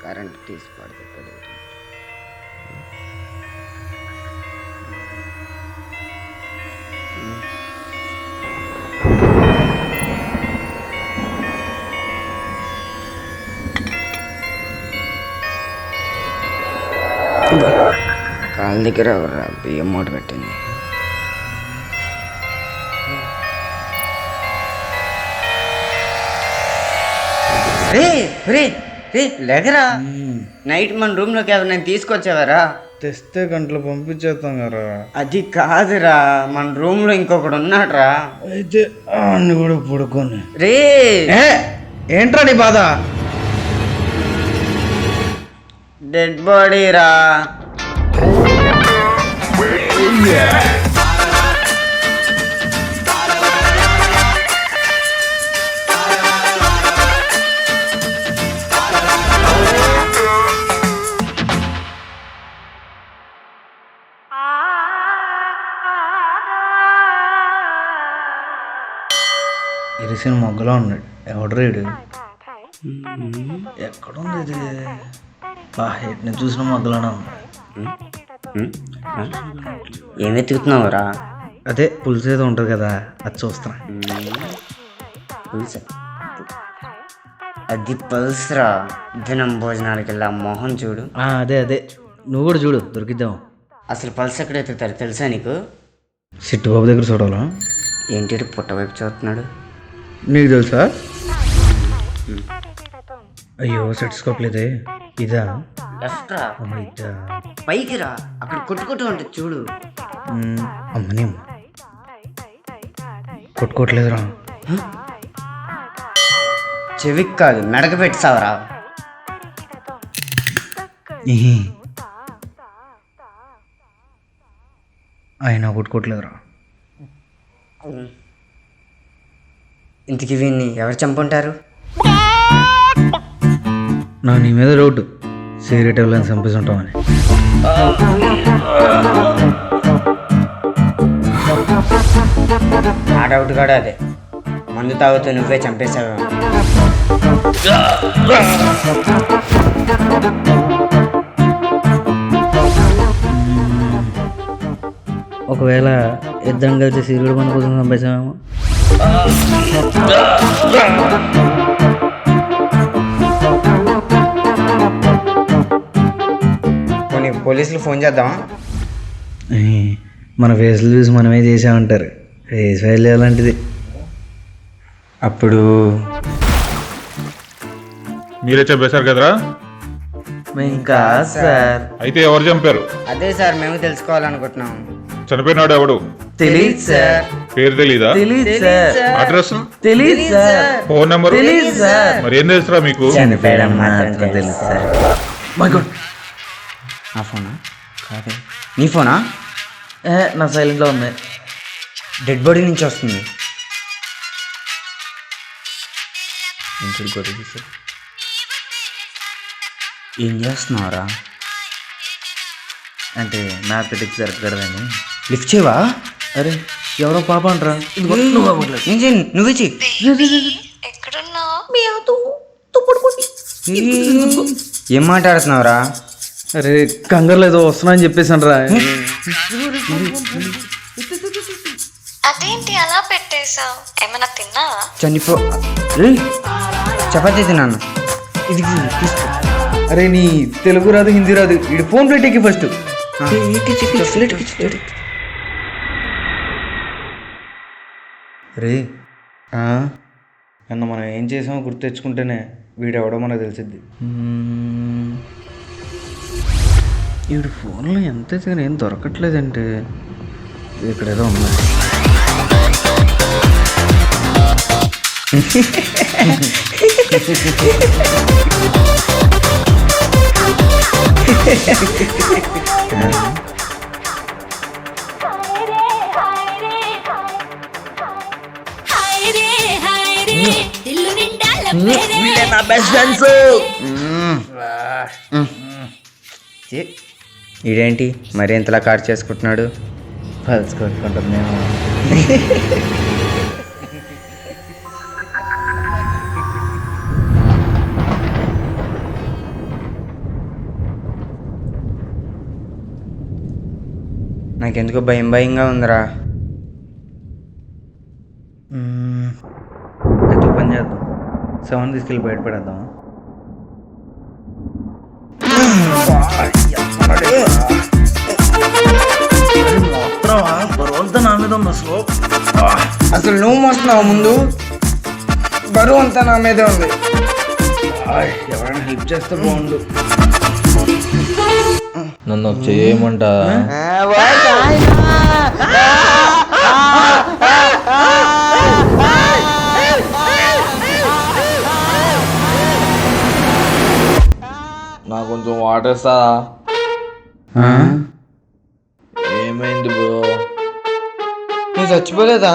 Current తీసుకోవడం కాళ్ళ దగ్గర బియ్యం మూట పెట్టింది. రే రే రే లేకరా, నైట్ మన రూమ్ లోకి ఎవరినైనా తీసుకొచ్చావరా? తెస్తే గంటలు పంపించేస్తాం కదా. అది కాదురా, మన రూమ్ లో ఇంకొకడు ఉన్నాడురా. అయితే అన్ని కూడా పడుకొని రే ఏంట్రా నీ బాధ? డెడ్ బాడీ రా. ఇరిసిన మొగ్గలో ఉన్నాడు. ఎవడు రేడు? ఎక్కడుంది ఇది? నేను చూసిన మొగ్గలోనే ఉంది. ఏం వెతుకుతున్నావురా? అదే పులుసు ఏదో ఉంటుంది కదా, అది చూస్తున్నా. పులుసు? అది పల్స్రా. దినం భోజనాలకి వెళ్ళా మొహం చూడు. అదే అదే, నువ్వు కూడా చూడు, దొరికిద్దాం. అసలు పల్స్ ఎక్కడ ఎత్తుతారు తెలుసా నీకు? సిట్టుబాబు దగ్గర చూడాలా? ఏంటి పుట్టవైపు చూస్తున్నాడు? నీకు తెలుసా? అయ్యో సెట్స్కోప్ లేదే. ఇదా? లెఫ్ట్రా. ఇదా? పైకి రా, అక్కడ కొట్టుకుంటూ ఉంటుంది చూడు. అమ్మని అమ్మ కొట్టుకోవట్లేదురా. చెవికి కాదు, మెడక పెట్టావరా. ఆయన కొట్టుకోవట్లేదురా. ఇంతకి వీడిని ఎవరు చంపుంటారు? నా నీ మీద డౌట్, సిగరెట్ ఎవరైనా చంపేసి ఉంటామని. ఆ డౌట్ కూడా అదే, మందు తాగుతూ నువ్వే చంపేశావు. ఒకవేళ ఇద్దరం కలిసి సిగరెట్ మన కోసం చంపేసామేమో. కొన్ని పోలీసులు ఫోన్ చేద్దామా? మన ఫేస్లు చూసి మనమే చేసామంటారు. ఫేస్ ఫైల్ అలాంటిది. అప్పుడు మీరే చంపేశారు కదరా? ఇంకా సార్. అయితే ఎవరు చంపారు? అదే సార్ మేము తెలుసుకోవాలనుకుంటున్నాం. చనిపోయినాడు ఎవడు? తెలీదు సార్. పేరు తెలీదా? తెలీదు సార్. అడ్రస్ తెలీదు సార్. ఫోన్ నెంబర్ తెలీదు సార్. మరి ఏం తెలుసురా మీకు? చనిపోయడం మాత్రం తెలుసు సార్. నా ఫోనా? కాదే. నీ ఫోనా? నా సైలెంట్లో ఉంది. డెడ్ బాడీ నుంచి వస్తుంది. ఏం చేస్తున్నావురా? అంటే మ్యాథమెటిక్స్ జరగదని లిఫ్ట్ చేయవా? అరే ఎవరో పాప అంటారా? నువ్వే చెయ్యి. ఏం మాట్లాడుతున్నావురా? అరే కంగారు లేదో వస్తున్నా అని చెప్పేసాను రా. అదేంటి అలా పెట్టేశావు? ఏమైనా తిన్నావా? చనిపో. చపాతీ తిన్నాను. ఇది తీసుకో. అరే నీ తెలుగు రాదు, హిందీ రాదు. ఇటు ఫోన్ ప్లేట్ ఎక్కి ఫస్ట్. రే నన్ను మనం ఏం చేసామో గుర్తు తెచ్చుకుంటేనే వీడెవడో మనకు తెలిసిద్ది. వీడు ఫోన్లో ఎంత కానీ ఏం దొరకట్లేదంటే ఇక్కడేదో ఉన్నాయి. నా బెస్ట్ ఫ్రెండ్స్. ఇదేంటి మరి ఎంతలా కార్ చేసుకుంటున్నాడు? పల్స్ కొట్టుకుంటుంది. నాకెందుకో భయం భయంగా ఉందిరా. అయితే ఓ పని చేద్దాం, సెవెన్ తీసుకెళ్ళి బయటపడేద్దాం. నా మీద అసలు అసలు నువ్వు మోస్తున్నావు ముందు, బరువు అంతా నా మీదే ఉంది. ఎవరైనా హెల్ప్ చేస్తే బాగుండు. నన్ను చేయమంట. నాకు కొంచెం వాటర్ ఇస్తా. ఏమైంది బ్రో? నువ్వు చచ్చిపోలేదా?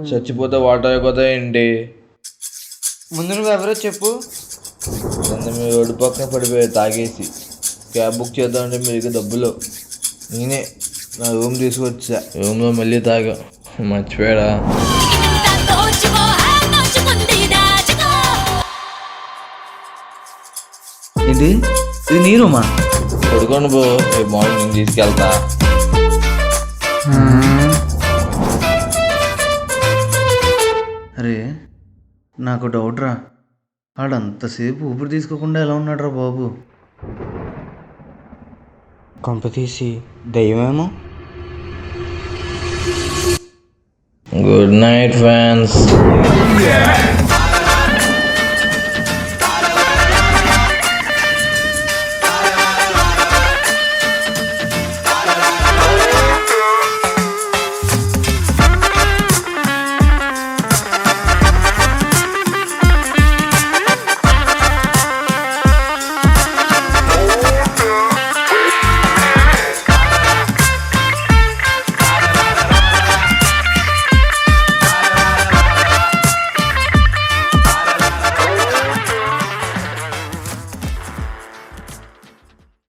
చచ్చిపోతే వాటర్ అయిపోతా ఏంటి? ముందు నువ్వు ఎవరో చెప్పు. నన్ను మీరు రోడ్డు పక్కన పడిపోయి తాగేసి క్యాబ్ బుక్ చేద్దామంటే మీ దగ్గర డబ్బులు. నేనే నా రూమ్ తీసుకొచ్చా, రూమ్లో మళ్ళీ తాగా. మర్చిపోయాడా? ఇది ఇది నీ రూమా? పడుకోండి బ్రో, రేపు మార్నింగ్ నేను తీసుకెళ్తా. అరే నాకు డౌట్ రా, ఆడంతసేపు ఊపిరి తీసుకోకుండా ఎలా ఉన్నాడు రా బాబు? కొంప తీసి దయ్యమేమో. Good night fans.